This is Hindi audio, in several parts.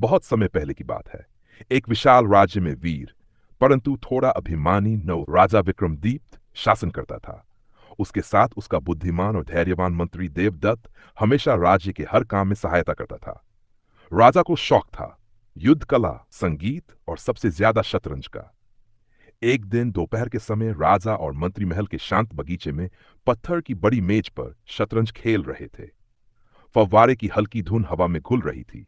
बहुत समय पहले की बात है। एक विशाल राज्य में वीर परंतु थोड़ा अभिमानी नव राजा विक्रमदीप्त शासन करता था। उसके साथ उसका बुद्धिमान और धैर्यवान मंत्री देवदत्त हमेशा राज्य के हर काम में सहायता करता था। राजा को शौक था युद्ध कला, संगीत और सबसे ज्यादा शतरंज का। एक दिन दोपहर के समय राजा और मंत्री महल के शांत बगीचे में पत्थर की बड़ी मेज पर शतरंज खेल रहे थे। फव्वारे की हल्की धुन हवा में घुल रही थी।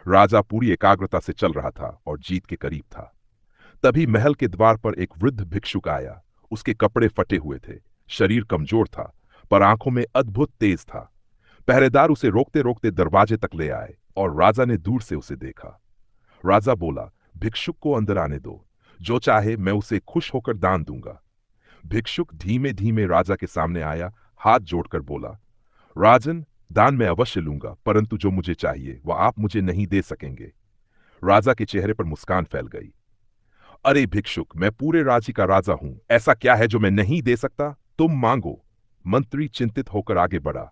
राजा पूरी एकाग्रता से चल रहा था और जीत के करीब था। तभी महल के द्वार पर एक वृद्ध भिक्षुक आया। उसके कपड़े फटे हुए थे, शरीर कमजोर था, पर आंखों में अद्भुत तेज था। पहरेदार उसे रोकते रोकते दरवाजे तक ले आए और राजा ने दूर से उसे देखा। राजा बोला, भिक्षुक को अंदर आने दो, जो चाहे मैं उसे खुश होकर दान दूंगा। भिक्षुक धीमे धीमे राजा के सामने आया, हाथ जोड़कर बोला, राजन, दान मैं अवश्य लूंगा, परंतु जो मुझे चाहिए वह आप मुझे नहीं दे सकेंगे। राजा के चेहरे पर मुस्कान फैल गई। अरे भिक्षुक, मैं पूरे राज्य का राजा हूं, ऐसा क्या है जो मैं नहीं दे सकता? तुम मांगो। मंत्री चिंतित होकर आगे बढ़ा।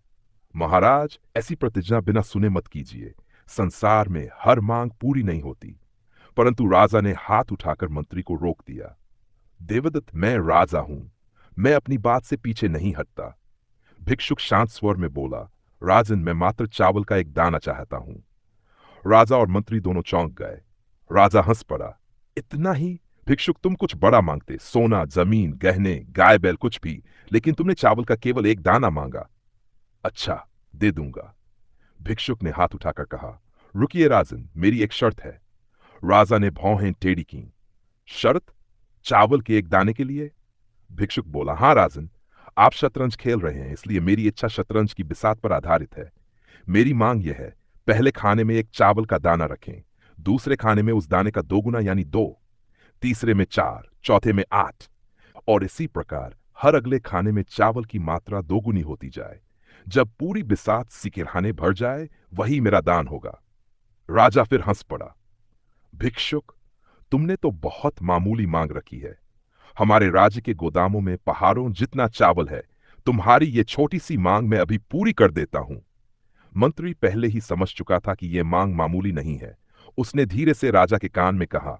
महाराज, ऐसी प्रतिज्ञा बिना सुने मत कीजिए। संसार में हर मांग पूरी नहीं होती। परंतु राजा ने हाथ उठाकर मंत्री को रोक दिया। देवदत्त, मैं राजा हूं, मैं अपनी बात से पीछे नहीं हटता। भिक्षुक शांत स्वर में बोला, राजन, मैं मात्र चावल का एक दाना चाहता हूं। राजा और मंत्री दोनों चौंक गए। राजा हंस पड़ा। इतना ही? भिक्षुक, तुम कुछ बड़ा मांगते, सोना, जमीन, गहने, गाय बैल, कुछ भी, लेकिन तुमने चावल का केवल एक दाना मांगा। अच्छा, दे दूंगा। भिक्षुक ने हाथ उठाकर कहा, रुकिए राजन, मेरी एक शर्त है। राजा ने भौहें टेढ़ी की। शर्त? चावल के एक दाने के लिए? भिक्षुक बोला, हाँ राजन, आप शतरंज खेल रहे हैं, इसलिए मेरी इच्छा शतरंज की बिसात पर आधारित है। मेरी मांग यह है, पहले खाने में एक चावल का दाना रखें, दूसरे खाने में उस दाने का 2 गुना यानी 2, तीसरे में 4, चौथे में 8, और इसी प्रकार हर अगले खाने में चावल की मात्रा 2 गुनी होती जाए। जब पूरी बिसात सिकिरहाने भर जाए, वही मेरा दान होगा। राजा फिर हंस पड़ा। भिक्षुक, तुमने तो बहुत मामूली मांग रखी है। हमारे राज्य के गोदामों में पहाड़ों जितना चावल है, तुम्हारी ये छोटी सी मांग मैं अभी पूरी कर देता हूं। मंत्री पहले ही समझ चुका था कि यह मांग मामूली नहीं है। उसने धीरे से राजा के कान में कहा,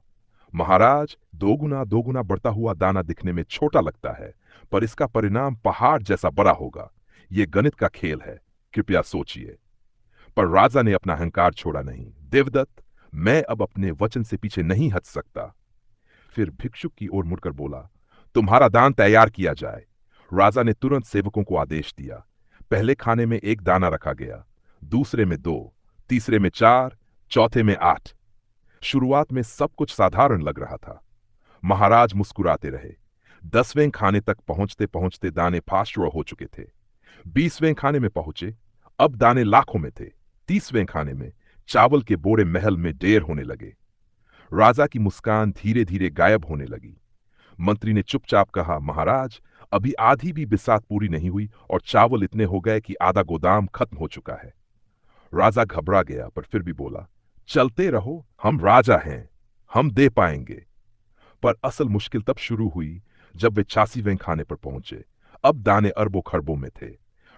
महाराज, 2 गुना बढ़ता हुआ दाना दिखने में छोटा लगता है, पर इसका परिणाम पहाड़ जैसा बड़ा होगा। यह गणित का खेल है, कृपया सोचिए। पर राजा ने अपना अहंकार छोड़ा नहीं। देवदत्त, मैं अब अपने वचन से पीछे नहीं हट सकता। फिर भिक्षुक की ओर मुड़कर बोला, तुम्हारा दान तैयार किया जाए। राजा ने तुरंत सेवकों को आदेश दिया। पहले खाने में 1 दाना रखा गया, दूसरे में 2, तीसरे में 4, चौथे में 8। शुरुआत में सब कुछ साधारण लग रहा था। महाराज मुस्कुराते रहे। 10वें खाने तक पहुंचते पहुंचते दाने फास्टर हो चुके थे। 20वें खाने में पहुंचे, अब दाने लाखों में थे। 30वें खाने में चावल के बोरे महल में ढेर होने लगे। राजा की मुस्कान धीरे धीरे गायब होने लगी। मंत्री ने चुपचाप कहा, महाराज, अभी आधी भी बिसात पूरी नहीं हुई और चावल इतने हो गए कि आधा गोदाम खत्म हो चुका है। राजा घबरा गया, पर फिर भी बोला, चलते रहो, हम राजा हैं, हम दे पाएंगे। पर असल मुश्किल तब शुरू हुई जब वे 86वें खाने पर पहुंचे। अब दाने अरबों खरबों में थे।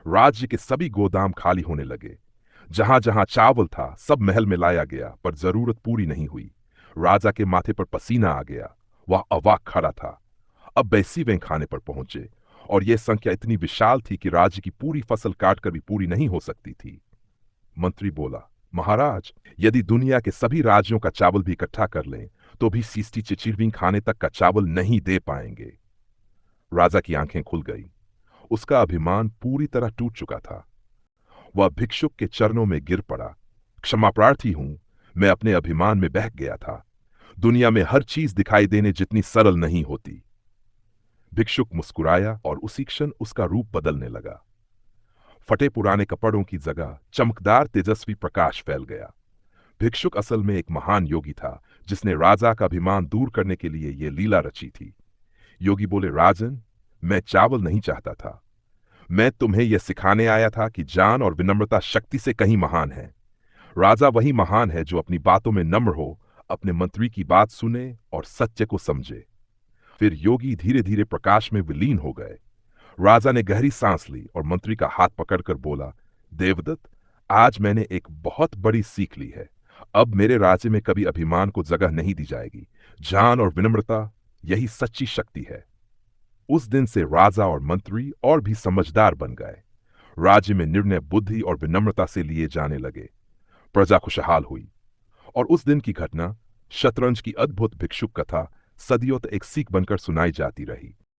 राज्य के सभी गोदाम खाली होने लगे। जहां जहां चावल था सब महल में लाया गया, पर जरूरत पूरी नहीं हुई। राजा के माथे पर पसीना आ गया। वह अवाक खड़ा था। अब 82वें खाने पर पहुंचे और यह संख्या इतनी विशाल थी कि राज्य की पूरी फसल काटकर भी पूरी नहीं हो सकती थी। मंत्री बोला, महाराज, यदि दुनिया के सभी राज्यों का चावल भी इकट्ठा कर लें तो भी 64वीं खाने तक का चावल नहीं दे पाएंगे। राजा की आंखें खुल गई। उसका अभिमान पूरी तरह टूट चुका था। वह भिक्षुक के चरणों में गिर पड़ा। क्षमा प्रार्थी हूं, मैं अपने अभिमान में बहक गया था। दुनिया में हर चीज दिखाई देने जितनी सरल नहीं होती। भिक्षुक मुस्कुराया और उसी क्षण उसका रूप बदलने लगा। फटे पुराने कपड़ों की जगह चमकदार तेजस्वी प्रकाश फैल गया। भिक्षुक असल में एक महान योगी था, जिसने राजा का अभिमान दूर करने के लिए यह लीला रची थी। योगी बोले, राजन, मैं चावल नहीं चाहता था। मैं तुम्हें यह सिखाने आया था कि जान और विनम्रता शक्ति से कहीं महान है। राजा वही महान है जो अपनी बातों में नम्र हो, अपने मंत्री की बात सुने और सत्य को समझे। फिर योगी धीरे धीरे प्रकाश में विलीन हो गए। राजा ने गहरी सांस ली और मंत्री का हाथ पकड़कर बोला, देवदत्त, आज मैंने एक बहुत बड़ी सीख ली है। अब मेरे राज्य में कभी अभिमान को जगह नहीं दी जाएगी। जान और विनम्रता, यही सच्ची शक्ति है। उस दिन से राजा और मंत्री और भी समझदार बन गए। राज्य में निर्णय बुद्धि और विनम्रता से लिए जाने लगे। प्रजा खुशहाल हुई। और उस दिन की घटना, शतरंज की अद्भुत भिक्षुक कथा, सदियों तक एक सीख बनकर सुनाई जाती रही।